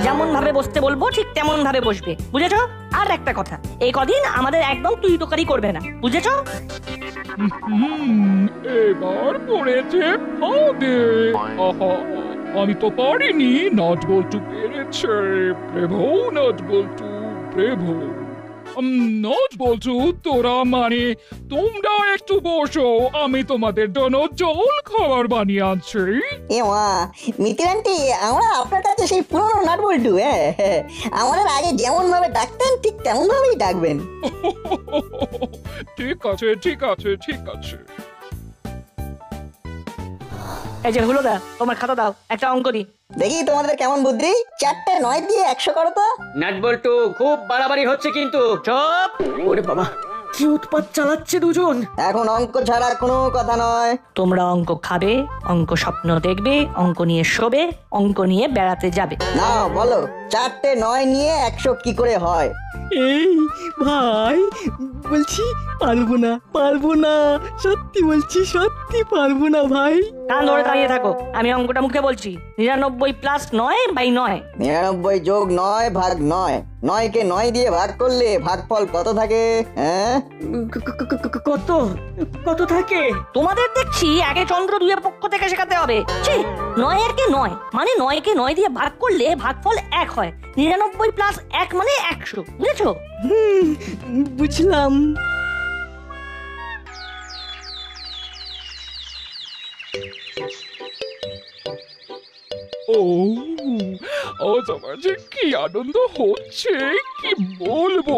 যেমন ভাবে বসতে বলবো ঠিক তেমন ভাবে বসবে, বুঝেছো? আর একটা কথা, এই কদিন আমাদের একদম তুই তোকারি করবে না, বুঝেছো? এবার পড়েছে ফাঁদে। আহা, আমি তো পারিনি, নাট বল্টু পেরেছে। প্রেভো নাট বল্টু, প্রেভো। নাট বল্টু, তোরা মানে তোমরা একটু বসো, আমি তোমাদের জন্য জল খাবার বানিয়ে আনছি। এ মা, মিতির আন্টি, আমরা আপনার কাছে সেই পুরনো নাট বল্টু। আমাদের আগে যেমন ভাবে ডাকতেন ঠিক তেমন ভাবেই ডাকবেন। ঠিক আছে, ঠিক আছে, ঠিক আছে। এই যে হলো দা, তোমার খাতা দাও, একটা অঙ্ক দিই। দেখি তোমাদের কেমন বুদ্ধি, 4টে 9 দিয়ে 100 করো তো। নাট বল্টু, খুব বাড়াবাড়ি হচ্ছে কিন্তু। চুপ! ওরে বাবা, কি উৎপাত চালাচ্ছে দুজন। এখন অঙ্ক ছাড়া কোনো কথা নয়। তোমরা অঙ্ক খাবে, অঙ্ক স্বপ্ন দেখবে, অঙ্ক নিয়ে শোবে, অঙ্ক নিয়ে বেড়াতে যাবে। নাও বলো, 4টে 9 নিয়ে 100 কি করে হয়? এই ভাই, বলছি পারবো না, সত্যি বলছি, সত্যি পারবো না ভাই। কান ধরে দাঁড়িয়ে থাকো, আমি অঙ্কটা মুখে বলছি। 99 প্লাস 9/9। 99 যোগ 9 ভাগ 9। 9কে 9 দিয়ে ভাগ করলে ভাগফল কত থাকে? হ্যাঁ, কত কত থাকে? তোমাদের দেখছি আগে চন্দ্র দুইয়ের পক্ষ থেকে শেখাতে হবে। ছি, 9 এর কে 9 মানে 9কে 9 দিয়ে ভাগ করলে ভাগফল 1 হয়। 99 প্লাস 1 মানে 100, বুঝেছো? বুঝলাম। ও, আজ আমার যে কি আনন্দ হচ্ছে, কি বলবো।